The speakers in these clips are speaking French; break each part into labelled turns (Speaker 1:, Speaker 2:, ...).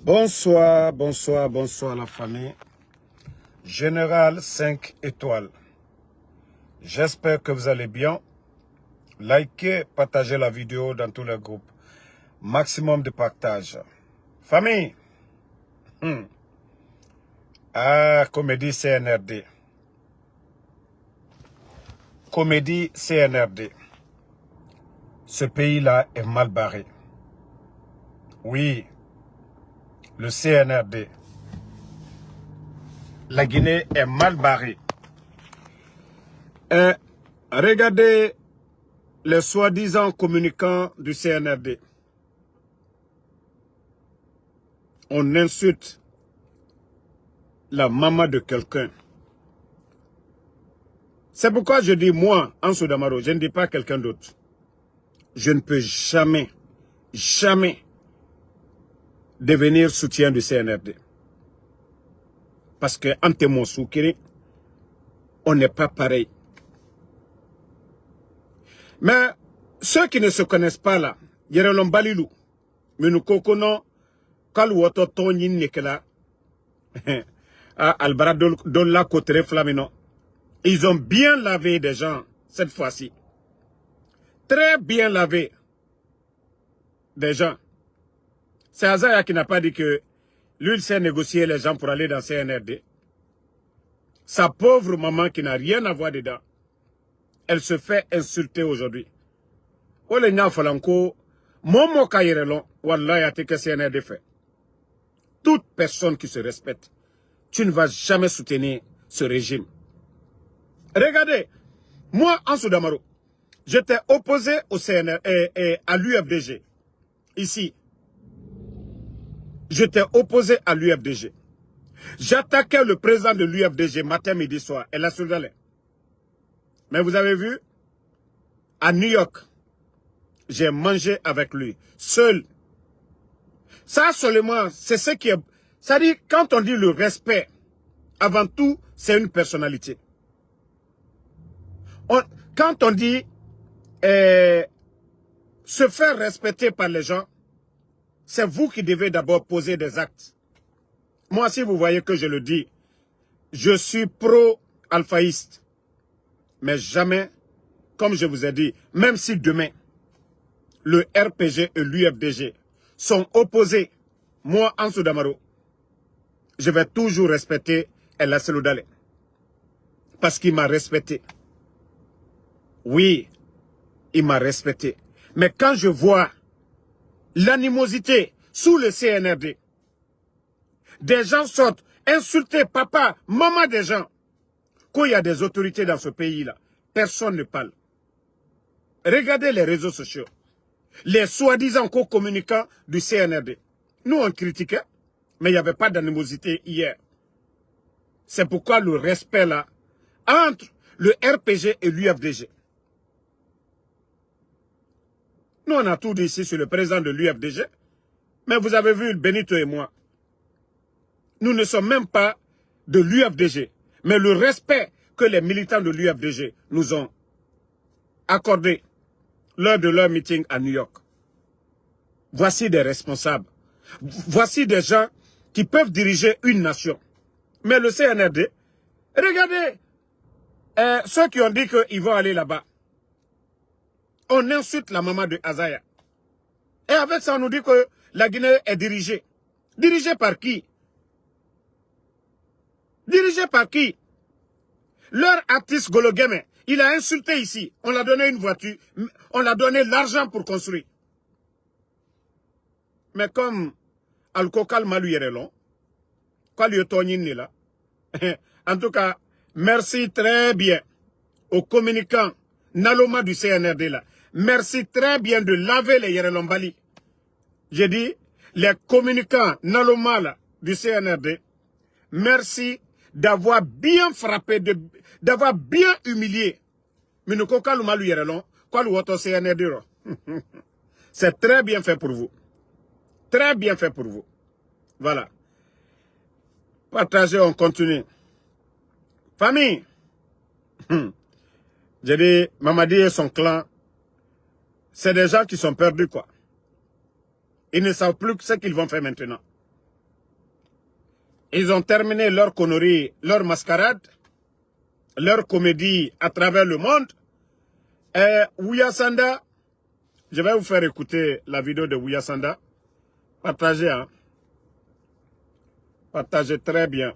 Speaker 1: Bonsoir, bonsoir, bonsoir la famille. Général 5 étoiles. J'espère que vous allez bien. Likez, partagez la vidéo dans tous les groupes. Maximum de partage. Famille. Comédie CNRD. Comédie CNRD. Ce pays-là est mal barré. Oui, le CNRD. La Guinée est mal barrée. Regardez les soi-disant communicants du CNRD. On insulte la maman de quelqu'un. C'est pourquoi je dis, moi, Ansou Damaro, je ne dis pas quelqu'un d'autre. Je ne peux jamais devenir soutien du CNRD. Parce que Antemo Soukiri, on n'est pas pareil. Mais ceux qui ne se connaissent pas là, Yerelon Balilou, Minukokono, Kalwoto Tonyin Nekela, Albara Dolla Kotere Flamino, ils ont bien lavé des gens cette fois-ci. Très bien lavé des gens. C'est Azaya qui n'a pas dit que lui, il sait négocier les gens pour aller dans CNRD. Sa pauvre maman qui n'a rien à voir dedans, elle se fait insulter aujourd'hui. Ole nya falanko, momo kayerelon, wallahi ate que CNRD fait. Toute personne qui se respecte, tu ne vas jamais soutenir ce régime. Regardez, moi, Ansou Damaro, j'étais opposé au CNR et à l'UFDG. Ici. J'étais opposé à l'UFDG. J'attaquais le président de l'UFDG matin, midi, soir. Et la Soudalais. Mais vous avez vu, à New York, j'ai mangé avec lui, seul. Ça seulement, c'est ce qui est... Ça dit, quand on dit le respect, avant tout, c'est une personnalité. Quand on dit se faire respecter par les gens, c'est vous qui devez d'abord poser des actes. Moi, si vous voyez que je le dis, je suis pro-alphaïste. Mais jamais, comme je vous ai dit, même si demain, le RPG et l'UFDG sont opposés, moi, Ansou Damaro, je vais toujours respecter El Seloudale. Parce qu'il m'a respecté. Oui, il m'a respecté. Mais quand je vois l'animosité sous le CNRD, des gens sortent insulter papa, maman des gens. Quand il y a des autorités dans ce pays-là, personne ne parle. Regardez les réseaux sociaux. Les soi-disant co-communicants du CNRD. Nous, on critiquait, mais il n'y avait pas d'animosité hier. C'est pourquoi le respect là, entre le RPG et l'UFDG. Nous, on a tout dit ici sur le président de l'UFDG, mais vous avez vu Benito et moi. Nous ne sommes même pas de l'UFDG, mais le respect que les militants de l'UFDG nous ont accordé lors de leur meeting à New York. Voici des responsables. Voici des gens qui peuvent diriger une nation. Mais le CNRD, regardez, ceux qui ont dit qu'ils vont aller là-bas, on insulte la maman de Azaya. Et avec ça, on nous dit que la Guinée est dirigée. Dirigée par qui? Dirigée par qui? Leur artiste Gologeme, il a insulté ici. On l'a donné une voiture. On l'a donné l'argent pour construire. Mais comme Al-Kokal Maluyerelon, en tout cas, merci très bien aux communicants Naloma du CNRD là. Merci très bien de laver les Yerelombali. J'ai dit, les communicants Naloma là, du CNRD, merci d'avoir bien frappé, d'avoir bien humilié. C'est très bien fait pour vous. Très bien fait pour vous. Voilà. Partagez, on continue. Famille. J'ai dit, Mamadi et son clan, c'est des gens qui sont perdus, quoi. Ils ne savent plus ce qu'ils vont faire maintenant. Ils ont terminé leur connerie, leur mascarade, leur comédie à travers le monde. Et Ouya Sanda, je vais vous faire écouter la vidéo de Ouya Sanda. Partagez, hein. Partagez très bien.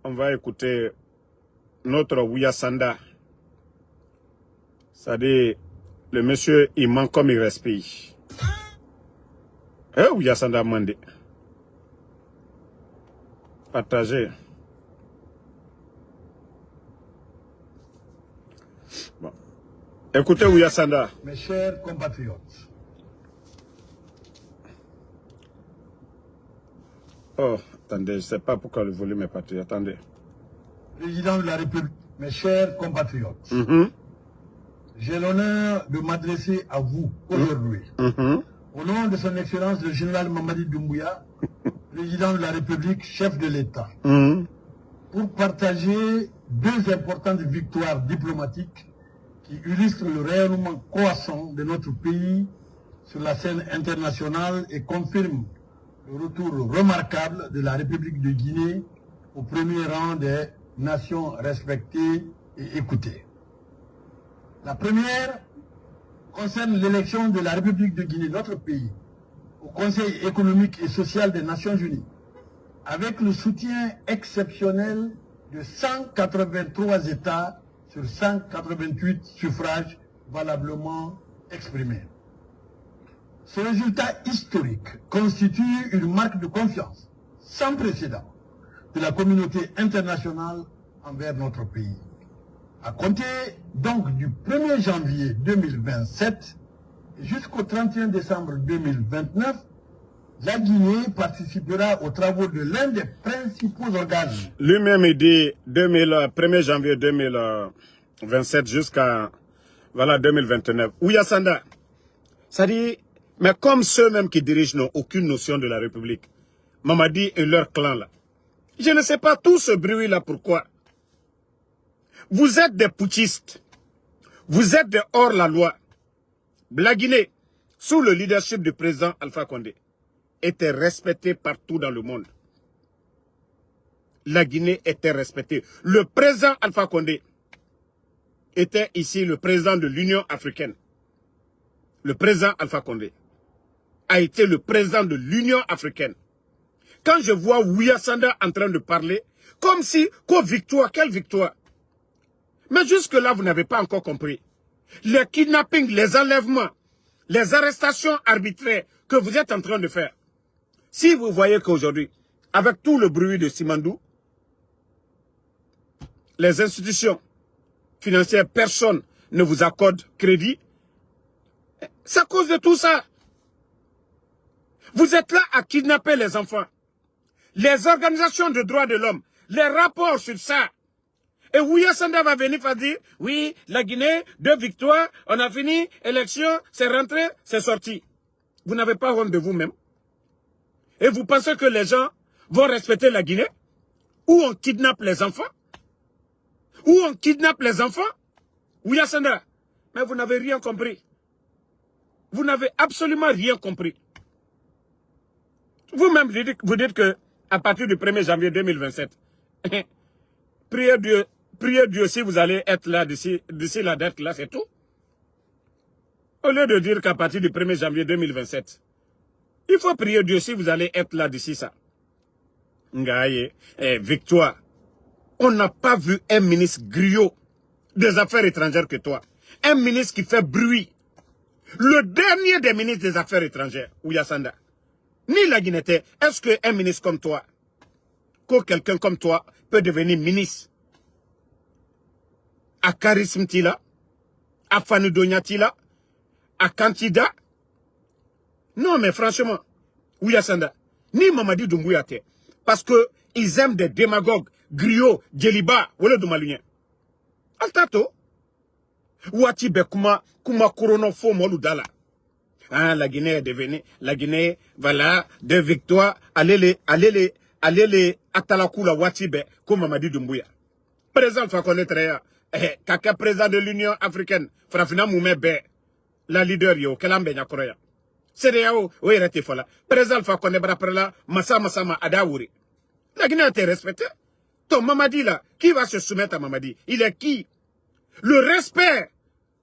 Speaker 1: On va écouter notre Ouya Sanda. C'est-à-dire, le monsieur, il manque comme il respire. Ouya Sanda Mande. Partagez. Bon. Écoutez Ouya Sanda.
Speaker 2: Mes chers compatriotes.
Speaker 1: Oh, attendez, je ne sais pas pourquoi le volume est parti. Attendez.
Speaker 2: Président de la République, mes chers compatriotes. J'ai l'honneur de m'adresser à vous aujourd'hui. Au nom de son Excellence le général Mamadi Doumbouya, président de la République, chef de l'État. Pour partager deux importantes victoires diplomatiques qui illustrent le rayonnement croissant de notre pays sur la scène internationale et confirment le retour remarquable de la République de Guinée au premier rang des nations respectées et écoutées. La première concerne l'élection de la République de Guinée, notre pays, au Conseil économique et social des Nations Unies, avec le soutien exceptionnel de 183 États sur 188 suffrages valablement exprimés. Ce résultat historique constitue une marque de confiance sans précédent de la communauté internationale envers notre pays. À compter donc du 1er janvier 2027 jusqu'au 31 décembre 2029, la Guinée participera aux travaux de l'un des principaux organes.
Speaker 1: Lui-même, il dit 1er janvier 2027 jusqu'à 2029. Ouya Sanda, ça dit, mais comme ceux-mêmes qui dirigent n'ont aucune notion de la République, Mamadi et leur clan là, je ne sais pas tout ce bruit-là pourquoi. Vous êtes des putschistes. Vous êtes des hors-la-loi. La Guinée, sous le leadership du président Alpha Condé, était respectée partout dans le monde. La Guinée était respectée. Le président Alpha Condé était ici le président de l'Union africaine. Le président Alpha Condé a été le président de l'Union africaine. Quand je vois Ouya Sanda en train de parler, comme si, victoire, quelle victoire? Mais jusque-là, vous n'avez pas encore compris. Les kidnappings, les enlèvements, les arrestations arbitraires que vous êtes en train de faire. Si vous voyez qu'aujourd'hui, avec tout le bruit de Simandou, les institutions financières, personne ne vous accorde crédit, c'est à cause de tout ça. Vous êtes là à kidnapper les enfants. Les organisations de droits de l'homme, les rapports sur ça. Et Ouya Sanda va venir dire, oui, la Guinée, 2 victoires, on a fini, élection, c'est rentré, c'est sorti. Vous n'avez pas honte de vous-même. Et vous pensez que les gens vont respecter la Guinée? Où on kidnappe les enfants? Où on kidnappe les enfants? Ouya Sanda, mais vous n'avez rien compris. Vous n'avez absolument rien compris. Vous-même, vous dites que à partir du 1er janvier 2027, priez Dieu si vous allez être là d'ici la date là, c'est tout. Au lieu de dire qu'à partir du 1er janvier 2027, il faut prier Dieu si vous allez être là d'ici ça. Ngaye, victoire. On n'a pas vu un ministre griot des Affaires étrangères que toi. Un ministre qui fait bruit. Le dernier des ministres des Affaires étrangères, Ouya Sanda. Ni la Guinée, est-ce qu'un ministre comme toi, que quelqu'un comme toi peut devenir ministre? À Charisme Tila, à Fanudonia Tila, à Kantida? Non, mais franchement, Ouya Sanda, ni Mamadi Doumbouya te, parce que ils aiment des démagogues, griots, djeliba, wala doumalien. Altato, Ouati Bekuma, Kuma Korono Fo Moludala. Ah, la Guinée est devenue, la Guinée, voilà, 2 victoires, allez les Atalakula Watibe, comme Mamadi Doumbouya. Président Fakone Treya, kaka président de l'Union africaine, Frafina Moumebe, la leader yo, Kelambe Nyakoreya. C'est de yao, oui, rete fola. Président Fakone Braprela, Masama Adawuri. La Guinée a été respectée. Ton Mamadi là, qui va se soumettre à Mamadi? Il est qui? Le respect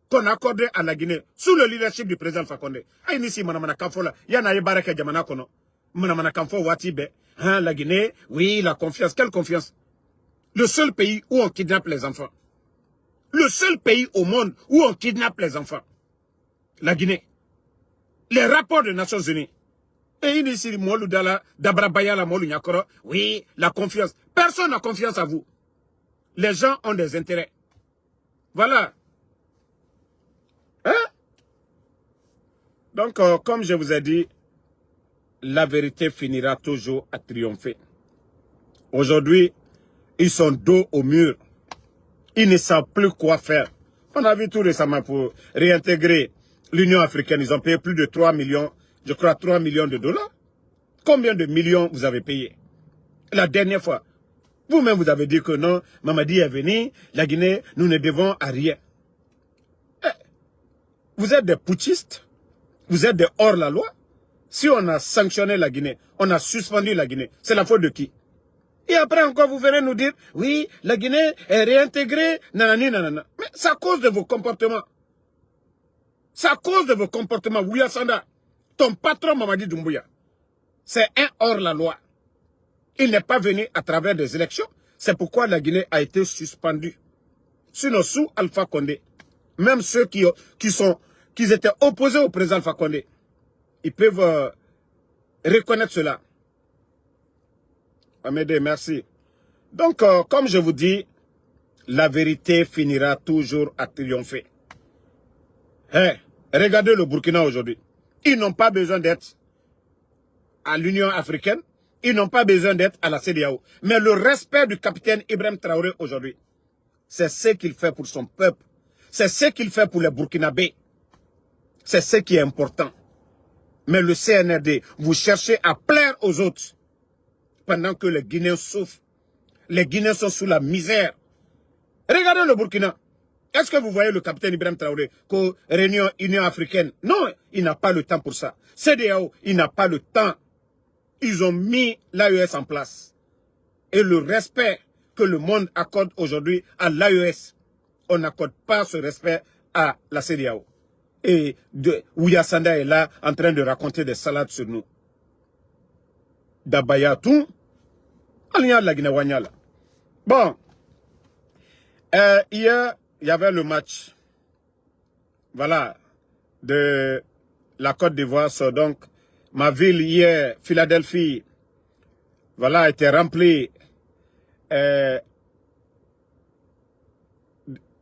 Speaker 1: qu'on accorde à la Guinée sous le leadership du président Fakonde. Aïnisi manamana kamfo là, yana baraka jamana kono. Manamana kamfo watibe. Hein, la Guinée, oui, la confiance. Quelle confiance? Le seul pays où on kidnappe les enfants. Le seul pays au monde où on kidnappe les enfants. La Guinée. Les rapports des Nations Unies. Et ici, oui, la confiance. Personne n'a confiance à vous. Les gens ont des intérêts. Voilà. Hein? Donc, comme je vous ai dit, la vérité finira toujours à triompher. Aujourd'hui, ils sont dos au mur. Ils ne savent plus quoi faire. On a vu tout récemment pour réintégrer l'Union africaine. Ils ont payé plus de 3 millions, je crois 3 millions de dollars. Combien de millions vous avez payé? La dernière fois, vous-même vous avez dit que non, Mamadi est venu, la Guinée, nous ne devons à rien. Vous êtes des putschistes, vous êtes des hors-la-loi. Si on a sanctionné la Guinée, on a suspendu la Guinée, c'est la faute de qui? Et après encore, vous venez nous dire, oui, la Guinée est réintégrée, nanani, nanana. Mais c'est à cause de vos comportements. C'est à cause de vos comportements. Ouya Sanda, ton patron Mamadi Doumbouya, c'est un hors-la-loi. Il n'est pas venu à travers des élections. C'est pourquoi la Guinée a été suspendue. Sinon, sous Alpha Condé, même ceux qui étaient opposés au président Alpha Condé, ils peuvent reconnaître cela. Amédée, merci. Donc, comme je vous dis, la vérité finira toujours à triompher. Hey, regardez le Burkina aujourd'hui. Ils n'ont pas besoin d'être à l'Union africaine. Ils n'ont pas besoin d'être à la CEDEAO. Mais le respect du capitaine Ibrahim Traoré aujourd'hui, c'est ce qu'il fait pour son peuple. C'est ce qu'il fait pour les Burkinabés. C'est ce qui est important. Mais le CNRD, vous cherchez à plaire aux autres. Pendant que les Guinéens souffrent. Les Guinéens sont sous la misère. Regardez le Burkina. Est-ce que vous voyez le capitaine Ibrahim Traoré qu'au réunion Union africaine? Non, il n'a pas le temps pour ça. CEDEAO, il n'a pas le temps. Ils ont mis l'AES en place. Et le respect que le monde accorde aujourd'hui à l'AES, on n'accorde pas ce respect à la CEDEAO. Et Ouya Sanda est là en train de raconter des salades sur nous. Dabaya tout. La Guinée Wanyala. Bon. Hier, il y avait le match. Voilà. De la Côte d'Ivoire. Donc, ma ville hier, Philadelphie, voilà, a été remplie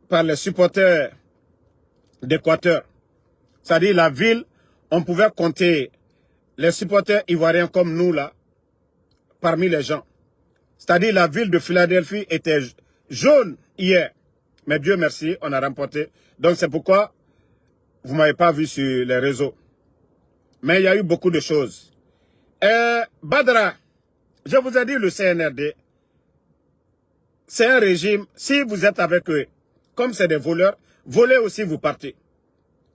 Speaker 1: par les supporters d'Équateur. C'est-à-dire la ville, on pouvait compter les supporters ivoiriens comme nous là, parmi les gens. C'est-à-dire la ville de Philadelphie était jaune hier. Mais Dieu merci, on a remporté. Donc c'est pourquoi vous ne m'avez pas vu sur les réseaux. Mais il y a eu beaucoup de choses. Badra, je vous ai dit le CNRD, c'est un régime, si vous êtes avec eux, comme c'est des voleurs, volez aussi vous partez.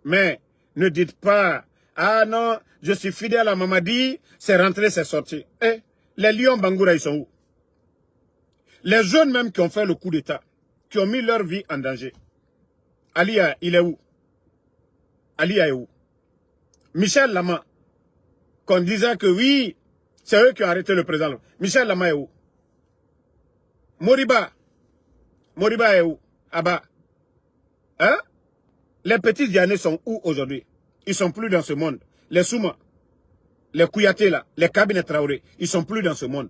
Speaker 1: Mais ne dites pas, ah non, je suis fidèle à Mamadi, c'est rentré, c'est sorti. Les lions Bangoura, ils sont où? Les jeunes même qui ont fait le coup d'État, qui ont mis leur vie en danger. Alia, il est où? Alia est où? Michel Lama, qu'on disait que oui, c'est eux qui ont arrêté le président. Michel Lama est où? Moriba est où? Abba. Hein? Les petits Dianais sont où aujourd'hui? Ils sont plus dans ce monde. Les Souma, les Kouyaté là, les cabinets Traoré, ils sont plus dans ce monde.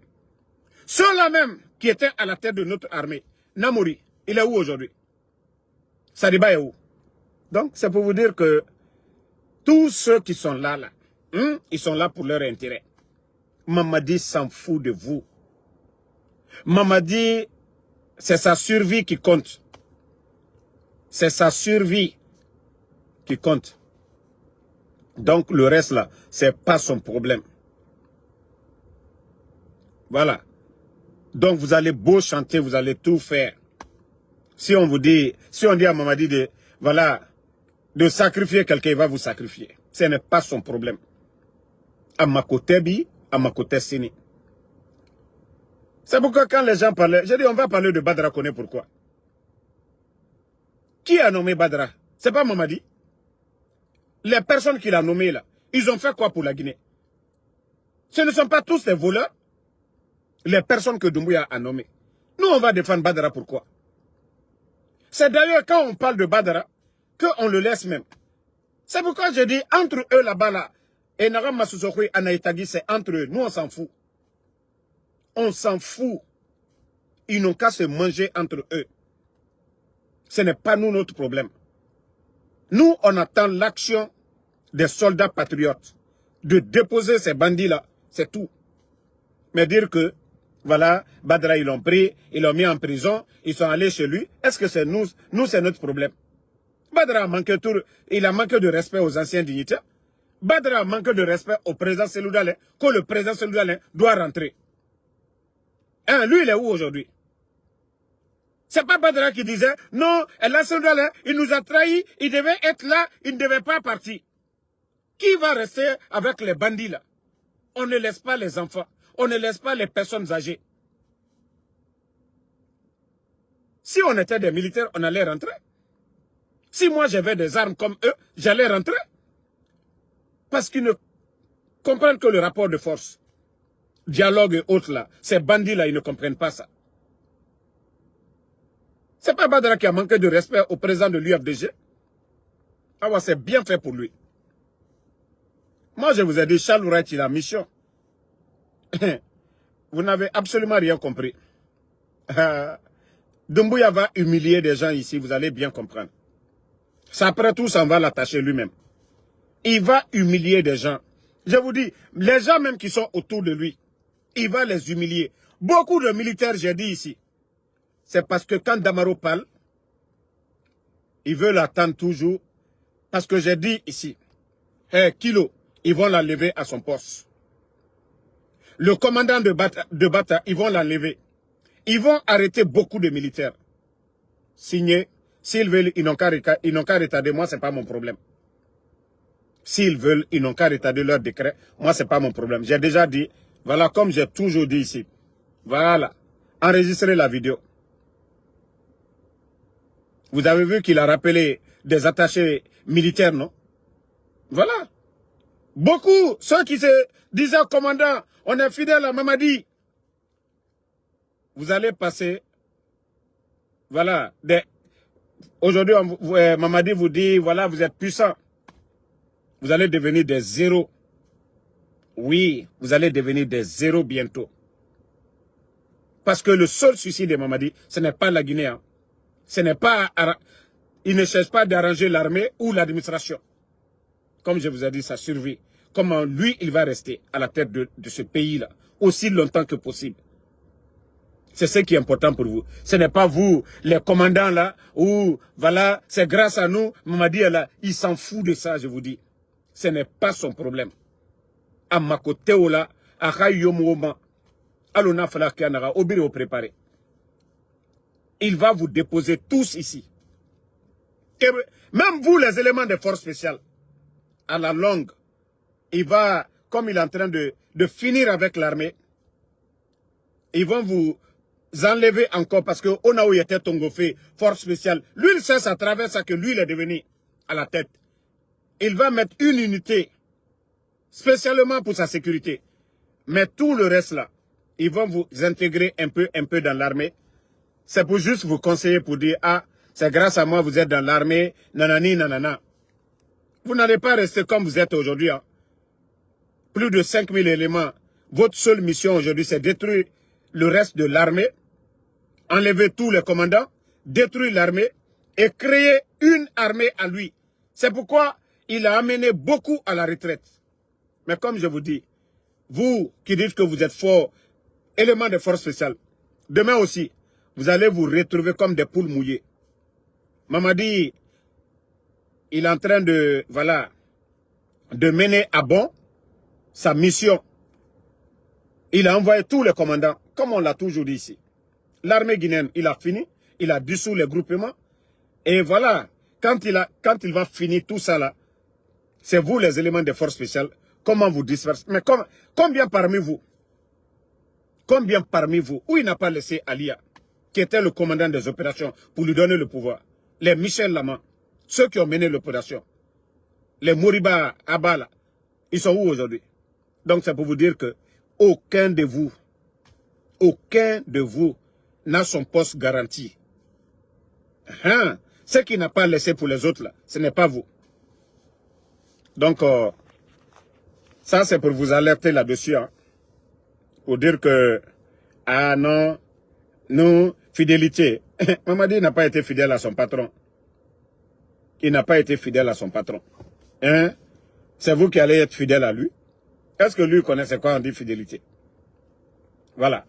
Speaker 1: Ceux-là même qui étaient à la tête de notre armée, Namori, il est où aujourd'hui? Sadiba est où? Donc c'est pour vous dire que tous ceux qui sont là, ils sont là pour leur intérêt. Mamadi s'en fout de vous. Mamadi, c'est sa survie qui compte. C'est sa survie qui compte. Donc le reste là, c'est pas son problème. Voilà. Donc vous allez beau chanter, vous allez tout faire. Si on vous dit, si on dit à Mamadi de, voilà, de sacrifier quelqu'un, il va vous sacrifier. Ce n'est pas son problème. À ma côté bi, à ma côté sini. C'est pourquoi quand les gens parlaient, j'ai dit on va parler de Badra Koné, pourquoi? Qui a nommé Badra? C'est pas Mamadi. Les personnes qu'il a nommées là, ils ont fait quoi pour la Guinée? Ce ne sont pas tous des voleurs, les personnes que Doumbouya a nommées. Nous, on va défendre Badra, pourquoi? C'est d'ailleurs quand on parle de Badra qu'on le laisse même. C'est pourquoi je dis, entre eux là-bas, là, et Naram Masousokwe, Anaïtagi, c'est entre eux. Nous, on s'en fout. On s'en fout. Ils n'ont qu'à se manger entre eux. Ce n'est pas nous notre problème. Nous, on attend l'action des soldats patriotes. De déposer ces bandits-là, c'est tout. Mais dire que, voilà, Badra, ils l'ont pris, ils l'ont mis en prison, ils sont allés chez lui. Est-ce que c'est nous? Nous, c'est notre problème. Badra a manqué il a manqué de respect aux anciens dignitaires. Badra a manqué de respect au président Cellou Dalein, que le président Cellou Dalein doit rentrer. Hein, lui, il est où aujourd'hui? C'est pas Badra qui disait, non, Cellou Dalein, il nous a trahis, il devait être là, il ne devait pas partir. Qui va rester avec les bandits là? On ne laisse pas les enfants, on ne laisse pas les personnes âgées. Si on était des militaires, on allait rentrer. Si moi j'avais des armes comme eux, j'allais rentrer. Parce qu'ils ne comprennent que le rapport de force. Dialogue et autres là. Ces bandits là, ils ne comprennent pas ça. C'est pas Badra qui a manqué de respect au président de l'UFDG. Ah ouais, c'est bien fait pour lui. Moi je vous ai dit, Charles Wright, il a mission. Vous n'avez absolument rien compris. Doumbouya va humilier des gens ici, vous allez bien comprendre. Ça, après tout, ça va l'attacher lui-même. Il va humilier des gens. Je vous dis, les gens même qui sont autour de lui, il va les humilier. Beaucoup de militaires, j'ai dit ici, c'est parce que quand Damaro parle, ils veulent l'attendre toujours. Parce que j'ai dit ici, Kilo, ils vont l'enlever à son poste. Le commandant de Bata, ils vont l'enlever. Ils vont arrêter beaucoup de militaires. Signer. S'ils veulent, ils n'ont qu'à retarder. Moi, ce n'est pas mon problème. S'ils veulent, ils n'ont qu'à retarder leur décret. Moi, ce n'est pas mon problème. J'ai déjà dit, voilà, comme j'ai toujours dit ici. Voilà. Enregistrez la vidéo. Vous avez vu qu'il a rappelé des attachés militaires, non? Voilà. Beaucoup, ceux qui se disaient au commandant, on est fidèle à Mamadi. Vous allez passer, voilà, aujourd'hui, Mamadi vous dit, voilà, vous êtes puissant. Vous allez devenir des zéros. Oui, vous allez devenir des zéros bientôt. Parce que le seul souci de Mamadi, ce n'est pas la Guinée. Hein. Ce n'est pas, il ne cherche pas d'arranger l'armée ou l'administration. Comme je vous ai dit, sa survie. Comment lui, il va rester à la tête de ce pays-là, aussi longtemps que possible. C'est ce qui est important pour vous. Ce n'est pas vous, les commandants là, ou voilà, c'est grâce à nous, Mamadi est là. Il s'en fout de ça, je vous dis. Ce n'est pas son problème. À ma côté, là, à Khayoumouoma, Alona Falakianara, Obiri au préparé. Il va vous déposer tous ici. Et même vous, les éléments des forces spéciales, à la longue, il va, comme il est en train de finir avec l'armée, ils vont vous enlever encore parce que Onaou était Tongofé, force spéciale. Lui, il sait à travers ça que lui, il est devenu à la tête. Il va mettre une unité spécialement pour sa sécurité. Mais tout le reste là, ils vont vous intégrer un peu dans l'armée. C'est pour juste vous conseiller pour dire, ah, c'est grâce à moi vous êtes dans l'armée, nanani, nanana. Vous n'allez pas rester comme vous êtes aujourd'hui. Hein. Plus de 5000 éléments. Votre seule mission aujourd'hui, c'est détruire le reste de l'armée, enlever tous les commandants, détruire l'armée et créer une armée à lui. C'est pourquoi il a amené beaucoup à la retraite. Mais comme je vous dis, vous qui dites que vous êtes fort, élément de force spéciale, demain aussi, vous allez vous retrouver comme des poules mouillées. Mamadi, il est en train de, voilà, de mener à bon sa mission. Il a envoyé tous les commandants, comme on l'a toujours dit ici. L'armée guinéenne, il a fini, il a dissous les groupements. Et voilà, quand il va finir tout ça là, c'est vous les éléments des forces spéciales, comment vous dispersez. Mais combien parmi vous, Combien parmi vous, où il n'a pas laissé Alia, qui était le commandant des opérations, pour lui donner le pouvoir? Les Michel Lama, ceux qui ont mené l'opération, les Moriba Abala, ils sont où aujourd'hui? Donc c'est pour vous dire que aucun de vous n'a son poste garanti. Hein? Ce qui n'a pas laissé pour les autres, là, ce n'est pas vous. Donc, ça c'est pour vous alerter là-dessus. Hein, pour dire que, ah non, nous, fidélité. Mamadi n'a pas été fidèle à son patron. Il n'a pas été fidèle à son patron. Hein? C'est vous qui allez être fidèle à lui. Est-ce que lui connaissait quoi on dit fidélité? Voilà.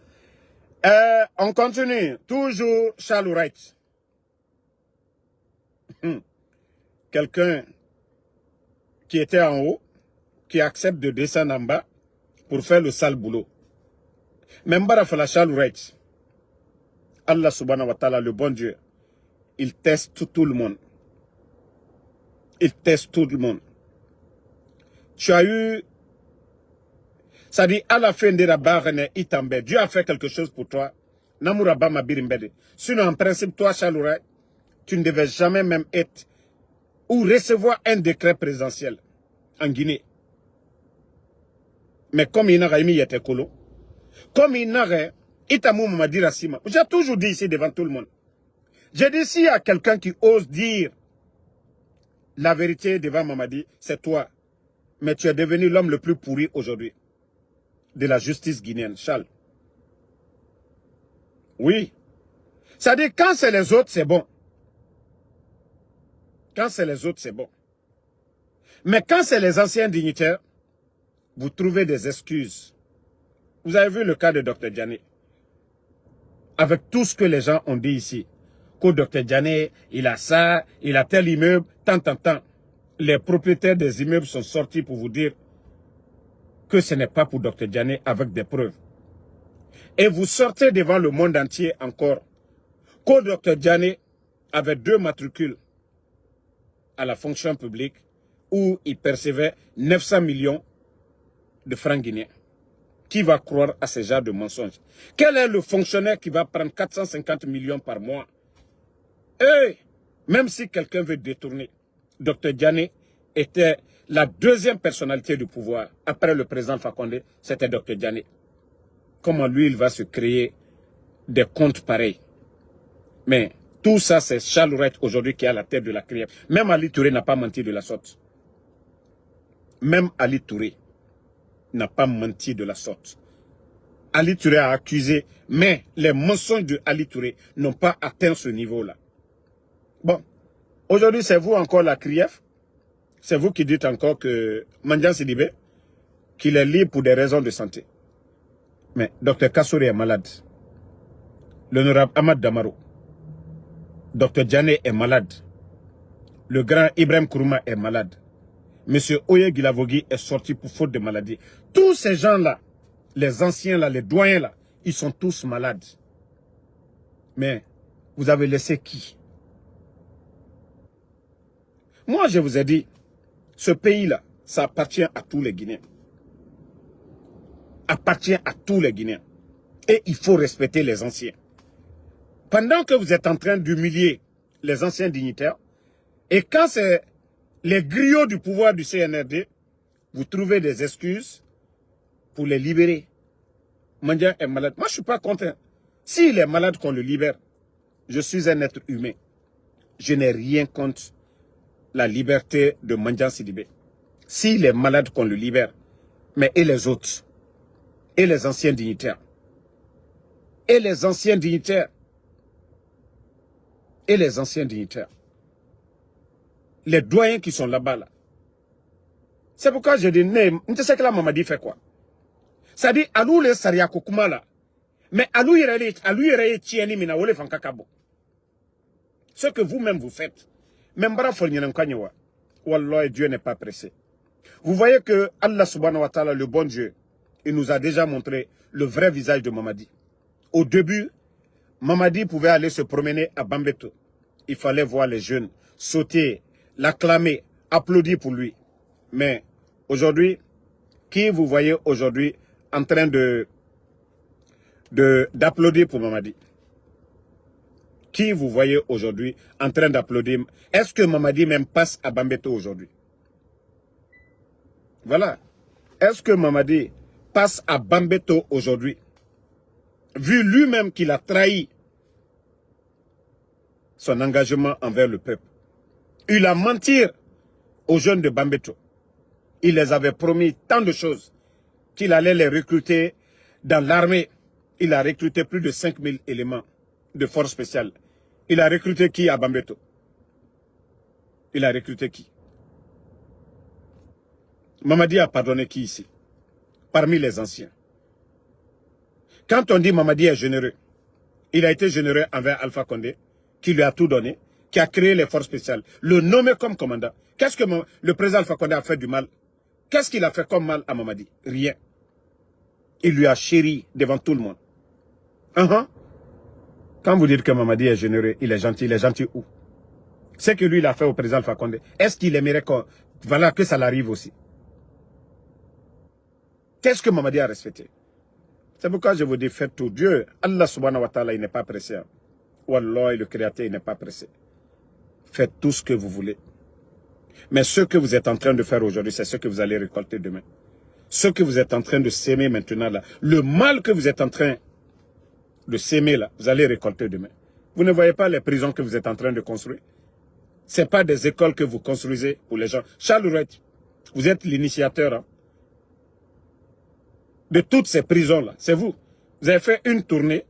Speaker 1: On continue. Toujours Charles Wright. Quelqu'un qui était en haut, qui accepte de descendre en bas pour faire le sale boulot. Même Barafala Charles Wright, Allah subhanahu wa ta'ala, le bon Dieu, il teste tout le monde. Il teste tout le monde. Tu as eu, ça dit, à la fin de la barre, Dieu a fait quelque chose pour toi. Namurabama birimbede. Sinon, en principe, toi, Charles Wright, tu ne devais jamais même être ou recevoir un décret présidentiel en Guinée. Mais comme il n'a pas mis colo, comme il n'a pas, Itamou Mamadi Rassima, j'ai toujours dit ici devant tout le monde. J'ai dit s'il y a quelqu'un qui ose dire la vérité devant Mamadi, c'est toi. Mais tu es devenu l'homme le plus pourri aujourd'hui de la justice guinéenne, Charles. Oui. Ça dit quand c'est les autres, c'est bon. Quand c'est les autres, c'est bon. Mais quand c'est les anciens dignitaires, vous trouvez des excuses. Vous avez vu le cas de Dr Diané. Avec tout ce que les gens ont dit ici. Que Dr Diané, il a ça, il a tel immeuble, tant. Les propriétaires des immeubles sont sortis pour vous dire que ce n'est pas pour Dr Diané avec des preuves. Et vous sortez devant le monde entier encore que Dr Diané avait 2 matricules à la fonction publique où il percevait 900 millions de francs guinéens. Qui va croire à ce genre de mensonges? Quel est le fonctionnaire qui va prendre 450 millions par mois? Et même si quelqu'un veut détourner, Dr Diané était la 2e personnalité du pouvoir. Après le président Fakonde, c'était Dr Diané. Comment lui, il va se créer des comptes pareils? Mais tout ça, c'est Charles Wright aujourd'hui qui est à la tête de la CRIEF. Même Ali Touré n'a pas menti de la sorte. Même Ali Touré n'a pas menti de la sorte. Ali Touré a accusé, mais les mensonges de Ali Touré n'ont pas atteint ce niveau-là. Bon, aujourd'hui, c'est vous encore la CRIEF. C'est vous qui dites encore que Mandian Sidibé, qu'il est libre pour des raisons de santé. Mais Dr Kassouri est malade. L'honorable Ahmad Damaro. Dr Diané est malade. Le grand Ibrahim Kourouma est malade. Monsieur Oye Guilavogui est sorti pour faute de maladie. Tous ces gens-là, les anciens là, les doyens là, ils sont tous malades. Mais vous avez laissé qui? Moi, je vous ai dit, ce pays-là, ça appartient à tous les Guinéens. Appartient à tous les Guinéens. Et il faut respecter les anciens. Pendant que vous êtes en train d'humilier les anciens dignitaires, et quand c'est les griots du pouvoir du CNRD, vous trouvez des excuses pour les libérer. Mandian est malade. Moi, je ne suis pas content. S'il est malade, qu'on le libère. Je suis un être humain. Je n'ai rien contre la liberté de Mandian Sidibé. S'il est malade, qu'on le libère. Mais et les autres? Et les anciens dignitaires? Et les anciens dignitaires? Et les anciens dignitaires? Les doyens qui sont là-bas, là. C'est pourquoi je dis, ne sais que la Mamadi fait quoi? Ça dit, alou le saria kokuma là. Mais alou yere tieni mina wole fankakabo. Ce que vous-même vous faites. Même bara folnyenankanyewa. Wallah, Dieu n'est pas pressé. Vous voyez que Allah subhanahu wa ta'ala, le bon Dieu, il nous a déjà montré le vrai visage de Mamadi. Au début, Mamadi pouvait aller se promener à Bambeto. Il fallait voir les jeunes sauter, l'acclamer, applaudir pour lui. Mais aujourd'hui, qui vous voyez aujourd'hui en train de d'applaudir pour Mamadi? Qui vous voyez aujourd'hui en train d'applaudir? Est-ce que Mamadi même passe à Bambeto aujourd'hui? Voilà. Est-ce que Mamadi passe à Bambeto aujourd'hui? Vu lui-même qu'il a trahi son engagement envers le peuple. Il a menti aux jeunes de Bambeto. Il les avait promis tant de choses qu'il allait les recruter dans l'armée. Il a recruté plus de 5000 éléments de force spéciale. Il a recruté qui à Bambeto? Il a recruté qui? Mamadi a pardonné qui ici? Parmi les anciens. Quand on dit Mamadi est généreux, il a été généreux envers Alpha Condé, qui lui a tout donné, qui a créé les forces spéciales, le nommé comme commandant. Qu'est-ce que le président Alpha Condé a fait du mal? Qu'est-ce qu'il a fait comme mal à Mamadi? Rien. Il lui a chéri devant tout le monde. Quand vous dites que Mamadi est généreux, il est gentil où? Ce que lui il a fait au président Alpha Condé, est-ce qu'il aimerait que ça l'arrive aussi? Qu'est-ce que Mamadi a respecté? C'est pourquoi je vous dis, faites tout. Dieu, Allah subhanahu wa ta'ala, il n'est pas pressé. Wallah, le Créateur, il n'est pas pressé. Faites tout ce que vous voulez. Mais ce que vous êtes en train de faire aujourd'hui, c'est ce que vous allez récolter demain. Ce que vous êtes en train de s'aimer maintenant, là, le mal que vous êtes en train de s'aimer, là, vous allez récolter demain. Vous ne voyez pas les prisons que vous êtes en train de construire? Ce n'est pas des écoles que vous construisez pour les gens. Charles Rouet, vous êtes l'initiateur de toutes ces prisons-là. C'est vous. Vous avez fait une tournée.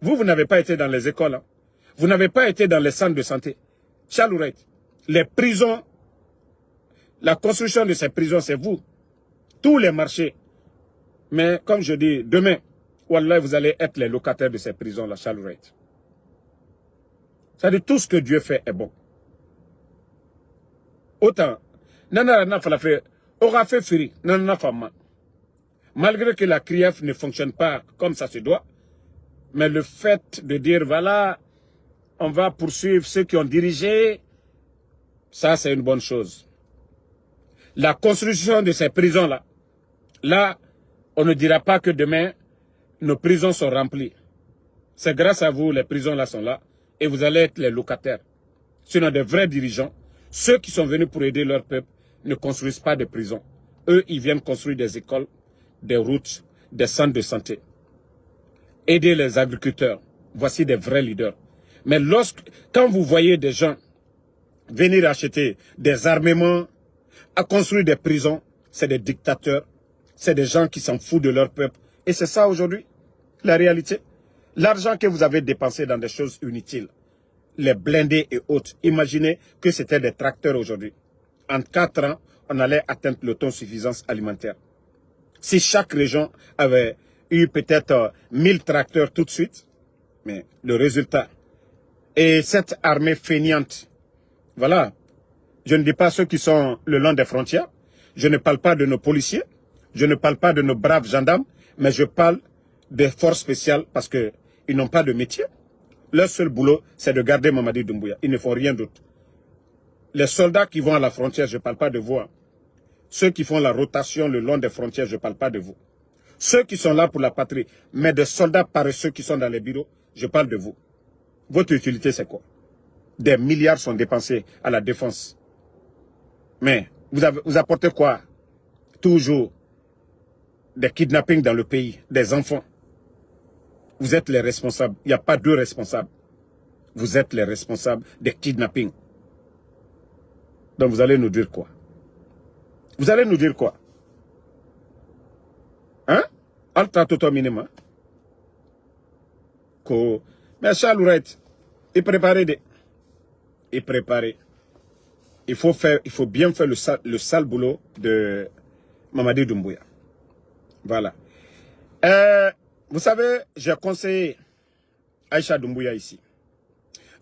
Speaker 1: Vous n'avez pas été dans les écoles. Vous n'avez pas été dans les centres de santé. Charles Rouet, les prisons, la construction de ces prisons, c'est vous. Tous les marchés. Mais comme je dis, demain, wallah, vous allez être les locataires de ces prisons-là, Charles Rouet. C'est-à-dire tout ce que Dieu fait est bon. Autant, Nana fait, aura fait firi, Nana Fama. Malgré que la CRIEF ne fonctionne pas comme ça se doit, mais le fait de dire, voilà, on va poursuivre ceux qui ont dirigé, ça c'est une bonne chose. La construction de ces prisons-là, là, on ne dira pas que demain, nos prisons sont remplies. C'est grâce à vous, les prisons-là sont là, et vous allez être les locataires. Sinon, des vrais dirigeants, ceux qui sont venus pour aider leur peuple, ne construisent pas de prisons. Eux, ils viennent construire des écoles, des routes, des centres de santé. Aider les agriculteurs. Voici des vrais leaders. Mais quand vous voyez des gens venir acheter des armements, à construire des prisons, c'est des dictateurs, c'est des gens qui s'en foutent de leur peuple. Et c'est ça aujourd'hui, la réalité. L'argent que vous avez dépensé dans des choses inutiles, les blindés et autres, imaginez que c'était des tracteurs aujourd'hui. En 4 ans, on allait atteindre l'autosuffisance alimentaire. Si chaque région avait eu peut-être 1000 tracteurs tout de suite, mais le résultat. Et cette armée fainéante, voilà, je ne dis pas ceux qui sont le long des frontières, je ne parle pas de nos policiers, je ne parle pas de nos braves gendarmes, mais je parle des forces spéciales parce qu'ils n'ont pas de métier. Leur seul boulot, c'est de garder Mamadi Doumbouya. Ils ne font rien d'autre. Les soldats qui vont à la frontière, je ne parle pas de vous. Ceux qui font la rotation le long des frontières, je ne parle pas de vous. Ceux qui sont là pour la patrie, mais des soldats paresseux qui sont dans les bureaux, je parle de vous. Votre utilité, c'est quoi? Des milliards sont dépensés à la défense. Mais vous apportez quoi? Toujours des kidnappings dans le pays, des enfants. Vous êtes les responsables. Il n'y a pas deux responsables. Vous êtes les responsables des kidnappings. Donc vous allez nous dire quoi? Vous allez nous dire quoi? Hein? Alta toto minima. Mais Charles Rouet, il préparait des... Il préparait. Il faut bien faire le sale boulot de Mamadi Doumbouya. Voilà. Vous savez, j'ai conseillé Aïcha Doumbouya ici.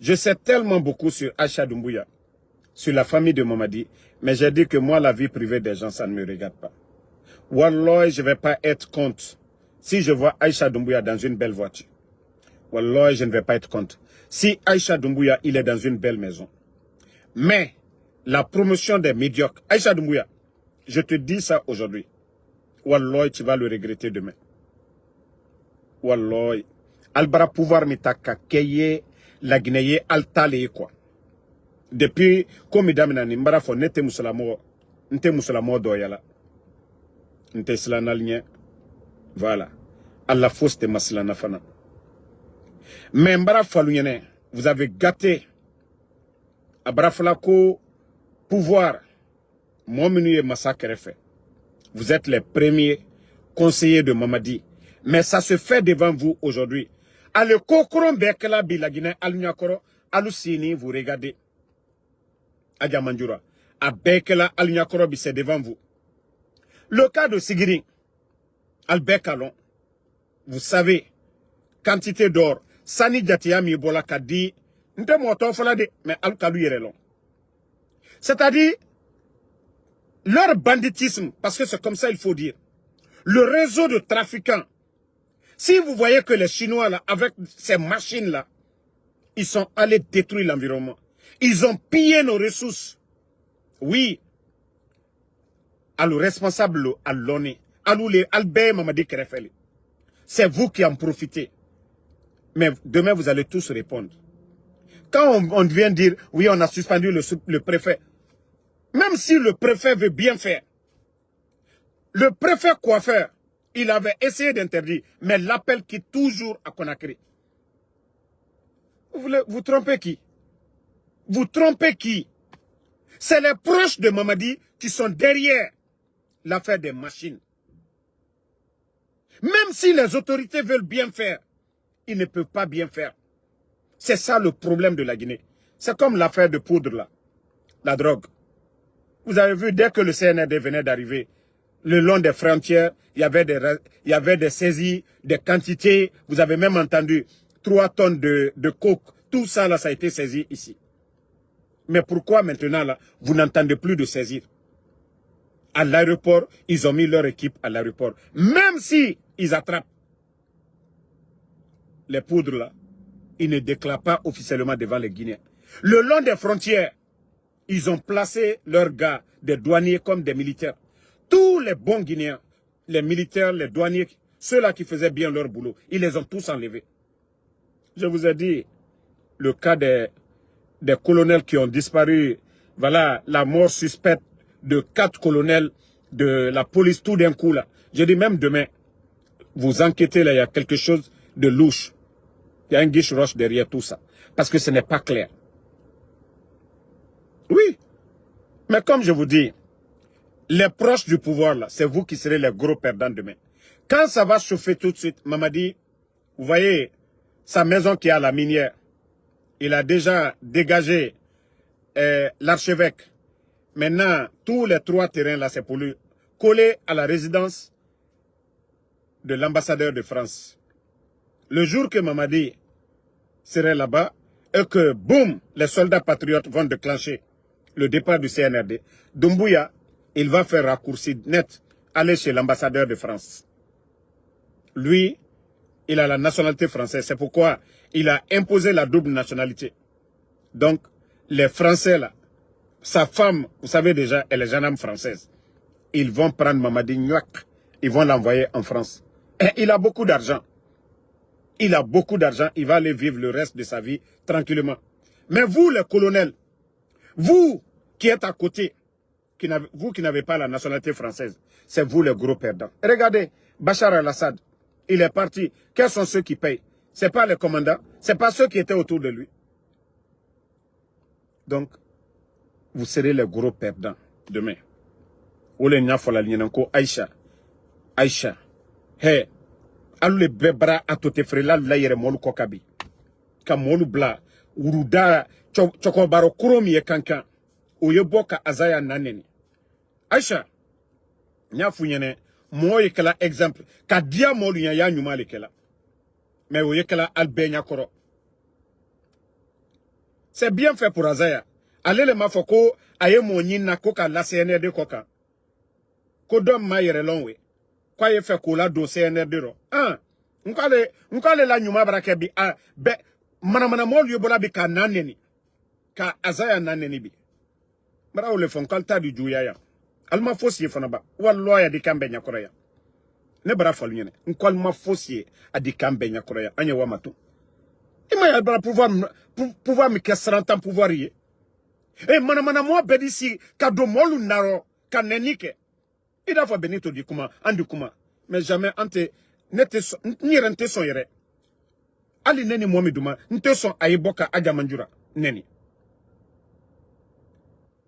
Speaker 1: Je sais tellement beaucoup sur Aïcha Doumbouya, sur la famille de Mamadi, mais j'ai dit que moi, la vie privée des gens, ça ne me regarde pas. Wallah, je ne vais pas être contre. Si je vois Aïcha Doumbouya dans une belle voiture, wallah, je ne vais pas être contre. Si Aïcha Doumbouya, il est dans une belle maison. Mais, la promotion des médiocres, Aïcha Doumbouya, je te dis ça aujourd'hui. Wallah, tu vas le regretter demain. Wallahi. Albara pouvoir mitaka keye la Guinée altale quoi. Depuis comme mesdames nani mbara fo nete musulamo doyala. Nte slanalien. Voilà. Allah fausse te maslana fana. Mais mbara falunyene, vous avez gâté Abraflako pouvoir. Mominu massacre fait. Vous êtes les premiers conseillers de Mamadi. Mais ça se fait devant vous aujourd'hui. Ale kokron bekela bi la Guinée alunyakoro alusini vous regardez. Adja Mandjoura. A bekela alunyakoro bi c'est devant vous. Le cas de Sigiri Albekalon. Vous savez quantité d'or Sani Diatia mi bola kadi nte moto folade mais alkalu yerelon. C'est-à-dire leur banditisme, parce que c'est comme ça il faut dire. Le réseau de trafiquants. Si vous voyez que les Chinois, là, avec ces machines-là, ils sont allés détruire l'environnement. Ils ont pillé nos ressources. Oui. À le responsable, à l'ONU, à l'Albert Mamadi Kerefeli. C'est vous qui en profitez. Mais demain, vous allez tous répondre. Quand on vient dire, oui, on a suspendu le préfet. Même si le préfet veut bien faire. Le préfet coiffeur, il avait essayé d'interdire, mais l'appel qui toujours à Conakry. Vous trompez qui? Vous trompez qui? C'est les proches de Mamadi qui sont derrière l'affaire des machines. Même si les autorités veulent bien faire, ils ne peuvent pas bien faire. C'est ça le problème de la Guinée. C'est comme l'affaire de poudre là, la drogue. Vous avez vu, dès que le CNRD venait d'arriver, le long des frontières, il y avait des saisies, des quantités. Vous avez même entendu 3 tonnes de coke. Tout ça, là, ça a été saisi ici. Mais pourquoi maintenant, là, vous n'entendez plus de saisir? À l'aéroport, ils ont mis leur équipe à l'aéroport. Même si ils attrapent les poudres, là, ils ne déclarent pas officiellement devant les Guinéens. Le long des frontières, ils ont placé leurs gars, des douaniers comme des militaires. Tous les bons Guinéens, les militaires, les douaniers, ceux-là qui faisaient bien leur boulot, ils les ont tous enlevés. Je vous ai dit, le cas des colonels qui ont disparu, voilà, la mort suspecte de 4 colonels de la police tout d'un coup là. Je dis même demain, vous enquêtez là, il y a quelque chose de louche. Il y a un guiche roche derrière tout ça. Parce que ce n'est pas clair. Oui. Mais comme je vous dis, les proches du pouvoir, là, c'est vous qui serez les gros perdants demain. Quand ça va chauffer tout de suite, Mamadi, vous voyez, sa maison qui est à la minière, il a déjà dégagé l'archevêque. Maintenant, tous les 3 terrains, là, c'est pour lui coller à la résidence de l'ambassadeur de France. Le jour que Mamadi serait là-bas, et que, boum, les soldats patriotes vont déclencher le départ du CNRD, Doumbouya, il va faire raccourci net, aller chez l'ambassadeur de France. Lui, il a la nationalité française. C'est pourquoi il a imposé la double nationalité. Donc, les Français, là, sa femme, vous savez déjà, elle est gendarme française. Ils vont prendre Mamadi Niouak, ils vont l'envoyer en France. Et il a beaucoup d'argent. Il a beaucoup d'argent, il va aller vivre le reste de sa vie tranquillement. Mais vous, les colonels, vous qui êtes à côté, vous qui n'avez pas la nationalité française, c'est vous les gros perdants. Regardez, Bachar al-Assad, il est parti. Quels sont ceux qui payent? Ce n'est pas les commandants, ce n'est pas ceux qui étaient autour de lui. Donc, vous serez les gros perdants demain. Ole Nyafola Lienanko, Aïcha, hey, alou le bebra atote frela la yere molu kokabi. Ka molu bla, uruda, chokobaro kuromi ye kankan. Oyeboka azaya naneni. Aïcha, Nyafu yene, mo yekela exemple. Ka dia molu ya nyuma lekela. Mais oyekela albe nyakoro. C'est bien fait pour Azaya. Allez le mafoko, aye monina koka la CNRD koka. Kodom ma yere lonwe. Kwa ye fait kola do CNRD ro. Nkale la nyuma barake bi be mana molu yobola bi ka naneni. Ka Azaya naneni bi. Mara ole fon kalta di juya ya. Alma fosi fana ba. Wallo ya di kambe nyakora ya. ne bara falu nyene nkwal ma fosie adi kambe nyakoro ya anya wa mato ima ya bara pouvoir me kesran tan pouvoir ye mana mo bedi si ka do molu naro ka nenike ida fa benito di kuma andi kuma mais jamais ante nete so nirente so yere ali neni mo mi duma nte so ayiboka aja manjura neni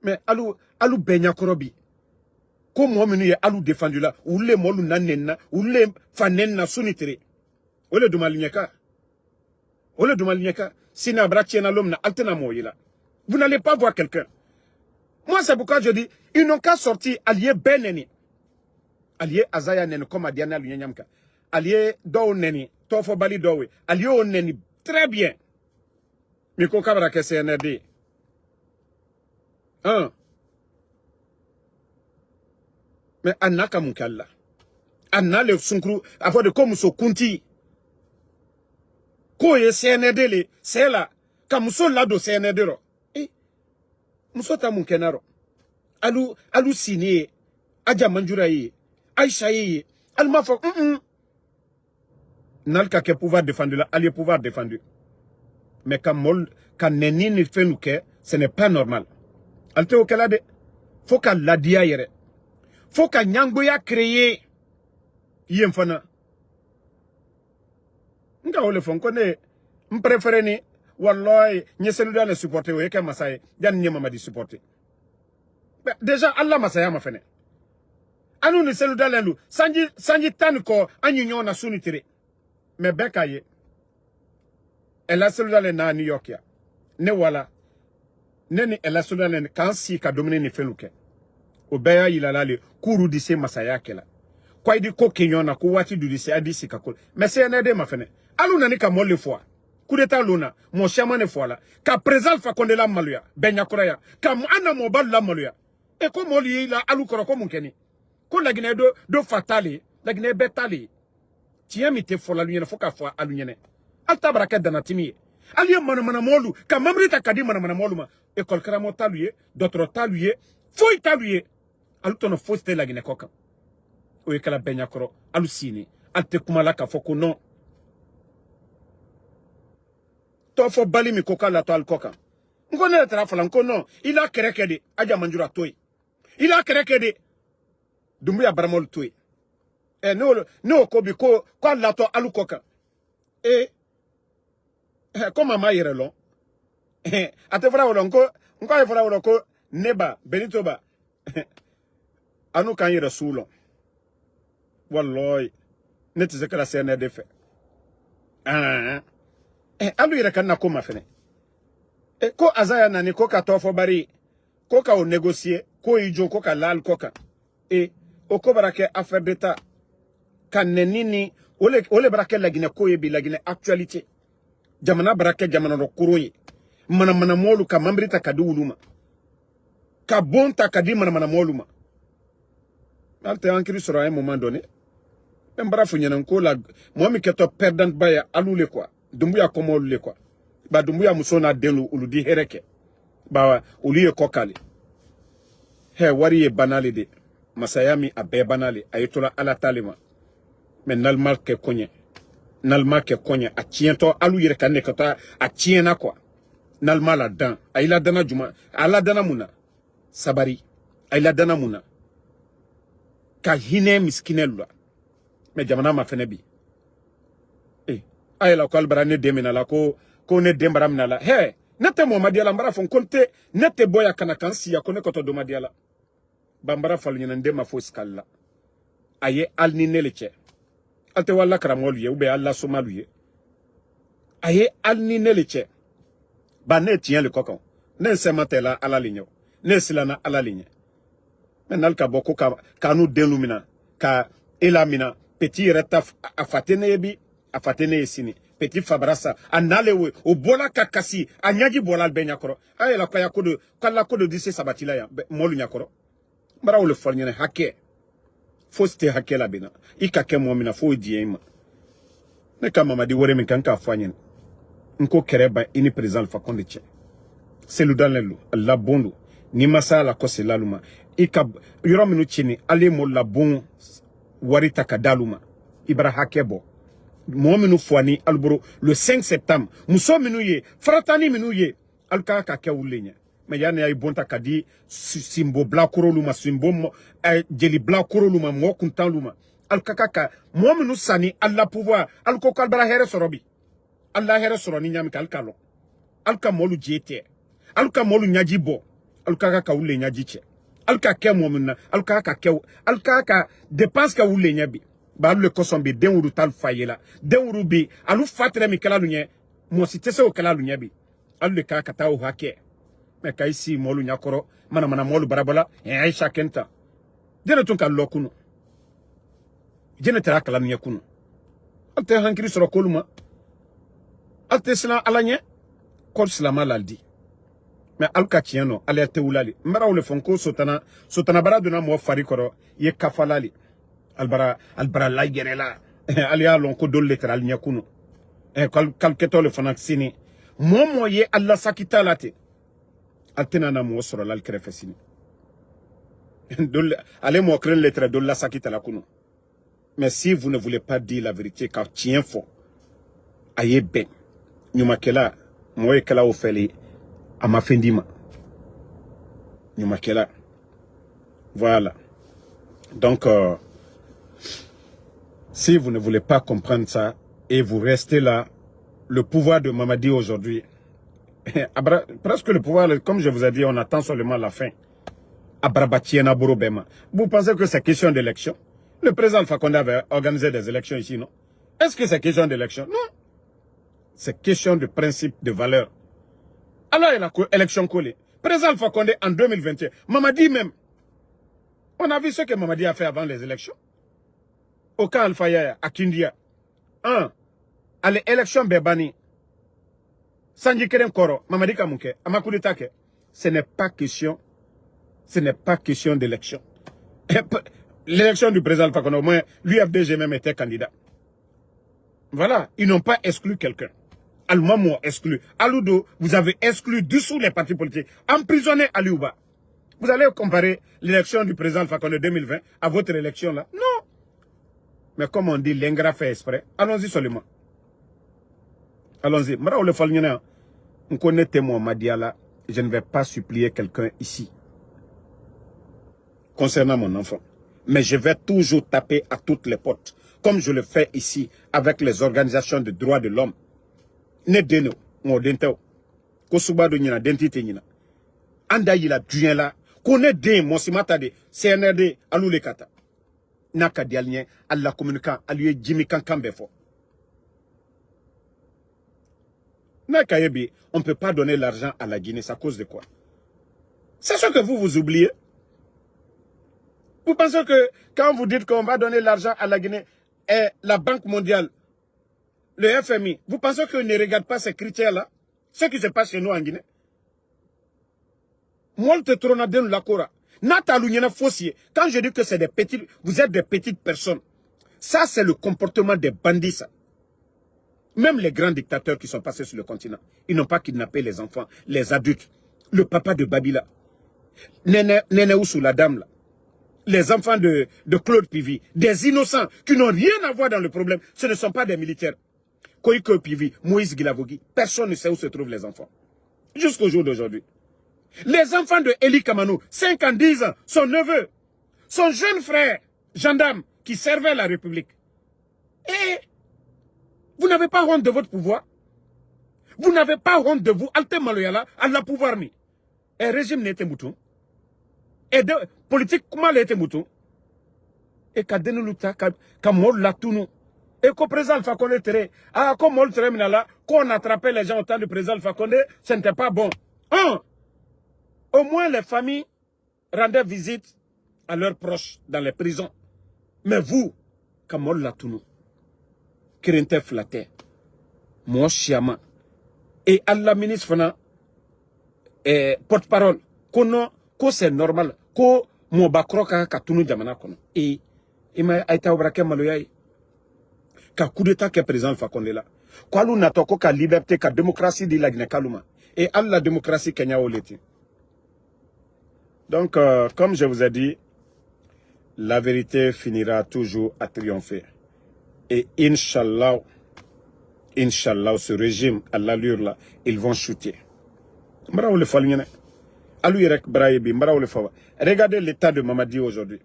Speaker 1: mais alu benya korobi ko mo minu ye alu défendu la ule molu nanenna ule fanenna sunitere ole duma linyaka sina brachena lomna altena moyila. Vous n'allez pas voir quelqu'un. Moi, c'est pourquoi je dis, ils n'ont qu'à sortir allié Beneni. Allié Azaya Neni, comme a Diana Lunyamka. Allié Do Neni, Tofo Bali Dowe. Allié O Neni, très bien. Mais qu'on cabra que c'est NRD. Mais Anna Kamukalla. Anna le Sunkru, avant de comme so Kunti. Koye CNRD, c'est là. Kamuso Lado CNRD. Musota munkenaro alu sini aja manjura yi Aisha yi alma fo nalka ke pouvoir défendre là allié pouvoir défendre mais quand nenini fenuke ce n'est pas normal alte o kala de faut ka ladia yere faut ka nyango ya créer yem fana nga ole fon ko ne m'préférer ni wallahi nyeselu dale supporter we ke masaye jan nyema ma di supporter déjà Allah masaya ma fene anu ni selu dale ndu sanji tan ko anyinyo na sunitire me bekaye ela selu dale na New York ya ne wala neni ela selu dale kan si ka domine ni feluke obeya yilalale kuru di se masaya kela kwa idi ko kenyona ko wati du di se adisi ka kol mais c'est nede ma fene alu nani ka molle fois coup d'état luna mon chaman ne fois là ka présent fa konde la maluya benya koraya ka ana mo bal la maluya e ko moli la alu koro ko munkeni ko lagine do fatali lagine betali tiami te fola lunyene foka fo alunyene alta baraka danatimi aliye mana molu ka mamrita kadi mana molu ma e kol kramo taluye d'autres taluye foi taluye alu tono foste lagine koka o e kala benya koro alu sini alte kumala ka foko non Tofo bali mi koka la to al koka. Ngone tra fala nkono ila kerekede aja manjura toy. Ila kerekede Dumbuya baramol toy. No ko bi ko la to alu koka. Comme ma yere lo. Ate fara wolo nko e fara wolo ko neba Benito ba. Anu kan yere sulo. Wallahi net zekala sene defe. Alu yere kan na ko mafene ko azaya nani ko ka tofo bari ko ka o négocier ko ijo ko ka lal ko ka o ko barake affaire d'état kan nenini ole barake lagine ko yebi lagine actualité jamana barake jamana ro kuroyi mana molu ka mambrita kadu uluma ka bonta kadi mana moluma alte ankiri sur un moment donné mbara funyana ko la mo mi keto perdant baya alule quoi Dumbuya komo lule kwa. Ba Dumbuya musona delu uludi hereke. Ba uliye kokali. Wari ye banali de. Masayami abe banali. Ayetola ala talima. Men nalmal ke konye. Nalmal ke konye. A tiento alu yere kane kota. A tiena kwa. Nalmal la dan. Ayla dana juma. Ala dana muna. Sabari. Ayla dana muna. Ka hine miskine lula. Me jamana ma fenebi. Ayela ko albara ne demina la ko ne dembara mina la nete mo madiala mbara fon konte nete boya kana kansi ya ko ne koto do madiala bambara fal nyina ndema fo skalla aye alni neleche alte wala karamolu ye ube alla somalu ye aye alni neleche ba ne tien le kokon ne sematela ala linyo ne silana ala linye menal ka boko ka nu delumina ka elamina petit reta afatene yebi afatene esini petit fabrasa analewe o bola kakasi anyaji bola albenya koro ayela kwa yakodo kala kodo dise sabatila ya molu nyakoro bara ole folnyene hake foste hake la bina ikake momina fo diema ne kama madi wore min kanka fanyen nko kereba ini president fa kondiche selu danelu la bondu ni masala ko selaluma ika yoro minu chini ale mo la bon warita kadaluma ibara hakebo mo minu fwani alboro le 5 septembre muso minu ye fratani minu ye alka ka kewulenya me yana ay bonta kadi simbo bla koroluma simbo jeli bla koroluma mo kuntaluma alka ka mo minu sani alla pouvoir alko kalbara here sorobi alla here soroni nyam kalkalo alka molu jete alka molu nyajibo alka ka wulle nyajiche alka ke mo minna alka ka dépense ka wulle nyabi ba le kosombe denwuru tal fayela denwuru bi alu fatre mi kala lunye mo si tese o kala lunye bi alu le ka taw hake me kay si molu nyakoro mana molu barabola e aisha kenta jene tun ka lokunu jene tara kala lunye kunu alte hankiri soro koluma alte sala alanye kol salama laldi mais alka tieno ale te wulali mbara wole fonko sotana baraduna mo fari koro ye kafalali albara la gerela ali alon ko dol letral nyakuno kalketo le fanaksini momo ye alla sakita late altena na mo soro lal krefesini dol ale mo kren letre dol la sakita la kuno mais si vous ne voulez pas dire la vérité car tien fort aye ben nyumakela mo e kala ofeli amafendima nyumakela voilà donc si vous ne voulez pas comprendre ça et vous restez là, le pouvoir de Mamadi aujourd'hui, presque le pouvoir, comme je vous ai dit, on attend seulement la fin. Vous pensez que c'est question d'élection? Le président Alpha Condé avait organisé des élections ici, non? Est-ce que c'est question d'élection? Non. C'est question de principe, de valeur. Alors il y a l'élection collée. Président Alpha Condé en 2021, Mamadi même, on a vu ce que Mamadi a fait avant les élections. Au cas Alpha Yaya, à Kindia. À l'élection Bebani. Sanji Kerem Koro, Mamadi Kamouke, Amakoudi Take. Ce n'est pas question d'élection. L'élection du président Alpha Condé, au moins, l'UFDG même était candidat. Voilà, ils n'ont pas exclu quelqu'un. Al-Mamou exclu. Aloudo, vous avez exclu dessous les partis politiques. Emprisonné Aliouba. Vous allez comparer l'élection du président Alpha Condé 2020 à votre élection là? Non. Mais comme on dit, l'ingrat fait exprès. Allons-y seulement. Allons-y. On connaît témoin Madiala. Je ne vais pas supplier quelqu'un ici. Concernant mon enfant. Mais je vais toujours taper à toutes les portes. Comme je le fais ici avec les organisations de droits de l'homme. Ne deno. Modenteo. Kosubado nina dentité nina. Anda yila duyen la. Kone de monsimata de CNRD alou le kata. Naka dialien, alla communicant, allié Jimmy Kankambefo. Naka yebi, on ne peut pas donner l'argent à la Guinée, c'est à cause de quoi? C'est ce que vous oubliez. Vous pensez que quand vous dites qu'on va donner l'argent à la Guinée et la Banque mondiale, le FMI, vous pensez qu'on ne regarde pas ces critères-là? Ce qui se passe chez nous en Guinée? Molte tronaden la Cora. Quand je dis que c'est des petites, vous êtes des petites personnes. Ça, c'est le comportement des bandits, ça. Même les grands dictateurs qui sont passés sur le continent, ils n'ont pas kidnappé les enfants, les adultes. Le papa de Babila, Néné Oussou, la dame, là. Les enfants de Claude Pivi, des innocents qui n'ont rien à voir dans le problème. Ce ne sont pas des militaires. Koïko Pivi, Moïse Guilavogui, personne ne sait où se trouvent les enfants. Jusqu'au jour d'aujourd'hui. Les enfants de Eli Kamanou, 5 ans, 10 ans, son neveu, son jeune frère, gendarme, qui servait la République. Et vous n'avez pas honte de votre pouvoir. Vous n'avez pas honte de vous. Alte Maloyala, Allah pouvoir mi. Et régime n'était mouton. Et de politique, comment l'était mouton. Et qu'a dénoulouta, qu'a mort la tounou. Et qu'au président Alpha Condé, comme on le là, qu'on attrapait les gens au temps du président Alpha Condé, ce n'était pas bon. Au moins les familles rendaient visite à leurs proches dans les prisons. Mais vous, Kamol Latounou, Kirinte Flaté, moi Chiama, et Allah ministre Fana, porte-parole, que c'est normal, que mon bakroka Katounou Jamana kono. Et il m'a été obraké maloyaï. Ka coup d'état qui est présent Alpha Condé là. Quoi l'on n'attend qu'à liberté, qu'à démocratie de la Guinée Kaluma. Et à la démocratie Kenya Oleti. Donc, comme je vous ai dit, la vérité finira toujours à triompher. Et Inch'Allah, Inch'Allah, ce régime, à l'allure là, ils vont chuter. Regardez l'état de Mamadi aujourd'hui.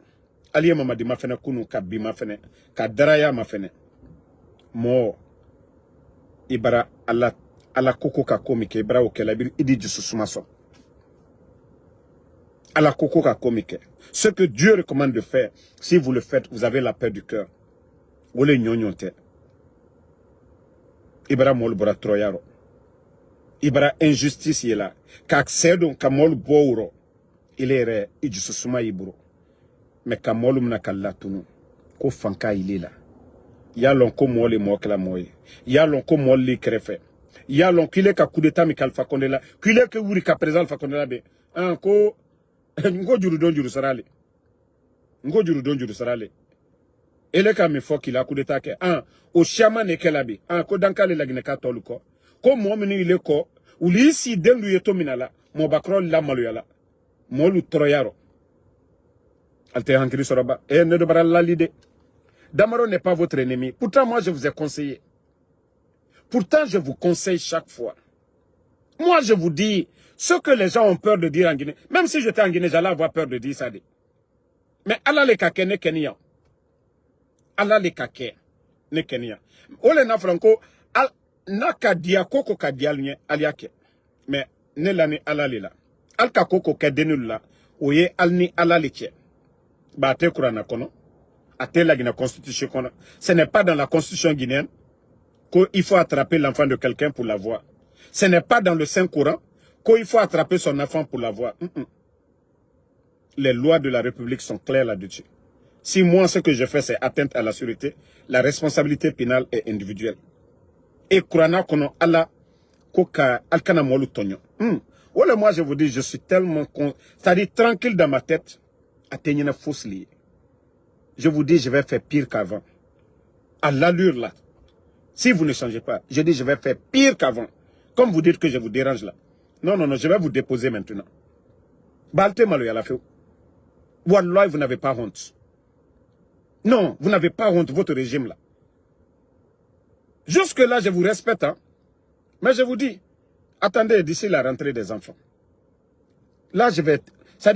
Speaker 1: Ali Mamadi ma fene kunu kabi ma fene ka daraya ma fene. Mo ibara ala koko ka komike ibara okela idi jususumaso. Ala koko ka komike. Ce que Dieu recommande de faire, si vous le faites, vous avez la paix du cœur. Wole nyonyonte. Ibara mol bora troyaro. Ibara injustice yela. Ka accède ka mol bouro. Il est ijususuma iburo. Mais ka mol mna kala tunu. Ko fanka il est là. Yalon ko mol mo kala moye. Yalon ko mol li krefe. Yalon kile ka coup d'état mi kalfa kondela. Kile ke wuri ka président Alpha Condé be. Ko ngo juru don juru sarale. Ngo juru don juru sarale. Ele ka mi fo kila coup d'état ke. O chama ne kelabi. Ko dankale lagine ka toluko. Ko mo mini ile ko uli si dendu yeto minala. Mo bakro la maluyala. Mo lu troyaro. Alte hankiri soroba. Ne dobara la lide. Damaro n'est pas votre ennemi. Pourtant, moi, je vous ai conseillé. Pourtant, je vous conseille chaque fois. Moi, je vous dis ce que les gens ont peur de dire en Guinée. Même si j'étais en Guinée, j'allais avoir peur de dire ça. Mais Allah les kake ne Kenya. Allah les kake ne Kenya. Ole na franco na kadia koko kadial nye aliake. Mais ne lani Allah lila. Al kakoko kadenul la. Oye al ni Allah liche. Ba te kurana kono. La constitution. Ce n'est pas dans la constitution guinéenne qu'il faut attraper l'enfant de quelqu'un pour l'avoir. Ce n'est pas dans le Saint-Coran qu'il faut attraper son enfant pour l'avoir. Les lois de la République sont claires là-dessus. Si moi, ce que je fais, c'est atteinte à la sûreté, la responsabilité pénale est individuelle. Et Kurana kono Allah koka alkana molu tonyo. Moi, je vous dis, je suis tellement c'est-à-dire tranquille dans ma tête, atteignez une fausse liée. Je vous dis, je vais faire pire qu'avant. À l'allure là. Si vous ne changez pas, je dis, je vais faire pire qu'avant. Comme vous dites que je vous dérange là. Non, je vais vous déposer maintenant. Balte maloya la feu. Wallah, vous n'avez pas honte. Non, vous n'avez pas honte, votre régime là. Jusque là, je vous respecte. Hein. Mais je vous dis, attendez d'ici la rentrée des enfants. Là, je vais... C'est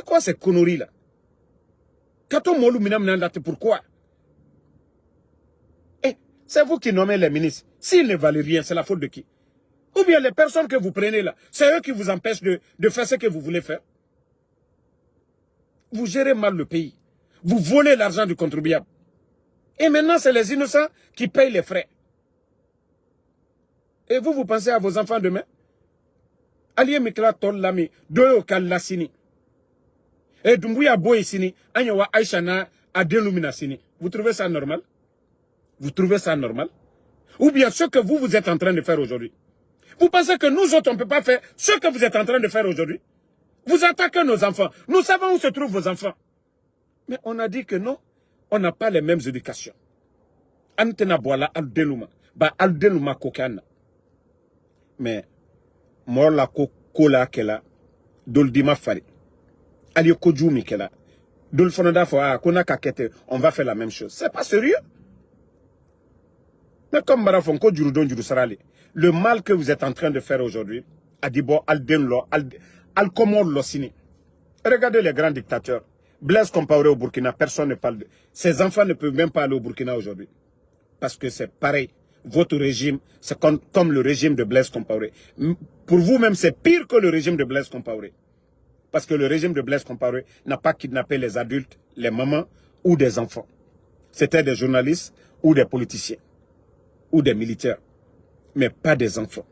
Speaker 1: quoi ces conneries là? Pourquoi? C'est vous qui nommez les ministres. S'ils ne valent rien, c'est la faute de qui? Ou bien les personnes que vous prenez là, c'est eux qui vous empêchent de faire ce que vous voulez faire. Vous gérez mal le pays. Vous volez l'argent du contribuable. Et maintenant, c'est les innocents qui payent les frais. Et vous pensez à vos enfants demain? Aliye mikla tol lami, doyo kalla sini. Et Dumbuya boy sini, anyawa Aïcha na adelumina sini. Vous trouvez ça normal? Vous trouvez ça normal? Ou bien ce que vous êtes en train de faire aujourd'hui? Vous pensez que nous autres, on ne peut pas faire ce que vous êtes en train de faire aujourd'hui? Vous attaquez nos enfants. Nous savons où se trouvent vos enfants. Mais on a dit que non, on n'a pas les mêmes éducations. Antena boala aldeluma, ba aldeluma kokana. Mais moi la kola kela doldima fari ali kojumi kela dol fonada fo kona kakete on va faire la même chose. C'est pas sérieux. Mais comme marafon ko juru juru sarali, le mal que vous êtes en train de faire aujourd'hui adibo aldenlo alkomor losini. Regardez les grands dictateurs. Blaise Compaoré au Burkina, personne ne parle de... Ses enfants ne peuvent même pas aller au Burkina aujourd'hui. Parce que c'est pareil. Votre régime, c'est comme le régime de Blaise Compaoré. Pour vous-même, c'est pire que le régime de Blaise Compaoré. Parce que le régime de Blaise Compaoré n'a pas kidnappé les adultes, les mamans ou des enfants. C'était des journalistes ou des politiciens ou des militaires. Mais pas des enfants.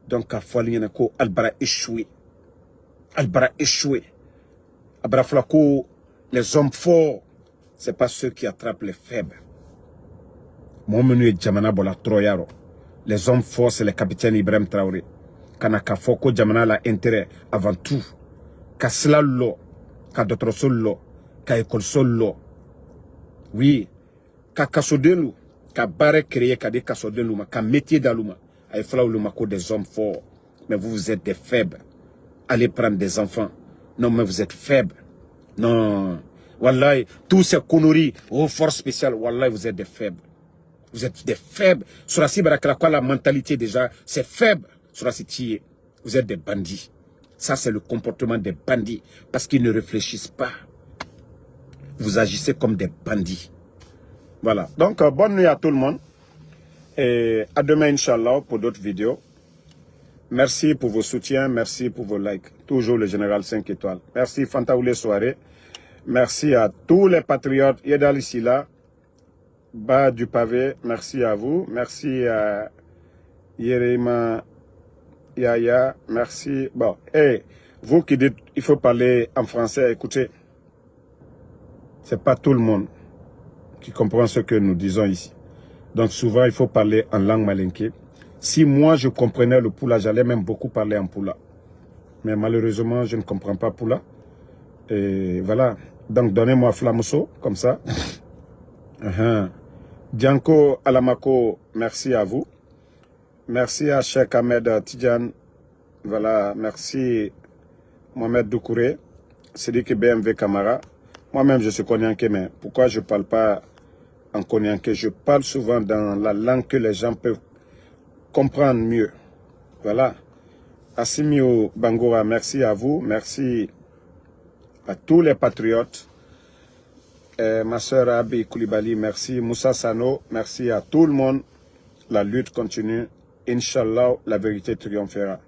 Speaker 1: Donc, à Foualienako, Albara échoué. Albara échoué. Abraflako, les hommes forts, ce n'est pas ceux qui attrapent les faibles. Mon menu est Djamana Bola Troyaro. Les hommes forts, c'est le capitaine Ibrahim Traoré. Kanaka Foko Djamana la intérêt avant tout. Ka Slalo, ka Dotrosolo, ka Ekolsolo. Oui, ka Kasodelu, ka Bare créé, ka de Kasodelu, ka métier d'Aluma. Aïfla Luma ko des hommes forts. Mais vous, vous êtes des faibles. Allez prendre des enfants. Non, mais vous êtes faibles. Non. Wallahi, tous ces conneries, aux forces spéciales, wallahi, vous êtes des faibles. Vous êtes des faibles. Sur la mentalité déjà, c'est faible. Sur vous êtes des bandits. Ça, c'est le comportement des bandits. Parce qu'ils ne réfléchissent pas. Vous agissez comme des bandits. Voilà. Donc, bonne nuit à tout le monde. Et à demain, Inch'Allah, pour d'autres vidéos. Merci pour vos soutiens. Merci pour vos likes. Toujours le général 5 étoiles. Merci, Fantaoulé Soirée. Merci à tous les patriotes. Yedal ici là. Bas du pavé. Merci à vous. Merci à Yerima Yaya. Merci. Bon, et vous qui dites il faut parler en français, écoutez. C'est pas tout le monde qui comprend ce que nous disons ici. Donc souvent, il faut parler en langue malinké. Si moi, je comprenais le Pula, j'allais même beaucoup parler en Pula. Mais malheureusement, je ne comprends pas Pula. Et voilà. Donc, donnez-moi Flamuso, comme ça. Dianko Alamako, merci à vous. Merci à Cheikh Ahmed Tidjan. Voilà, merci Mohamed Doukouré. Sidiki BMW Kamara. Moi-même, je suis Konyanké, mais pourquoi je ne parle pas en Konyanké? Je parle souvent dans la langue que les gens peuvent comprendre mieux. Voilà. Assimio Bangora, merci à vous. Merci à tous les patriotes. Ma soeur Abi Koulibaly, merci. Moussa Sano, merci à tout le monde. La lutte continue. Inch'Allah, la vérité triomphera.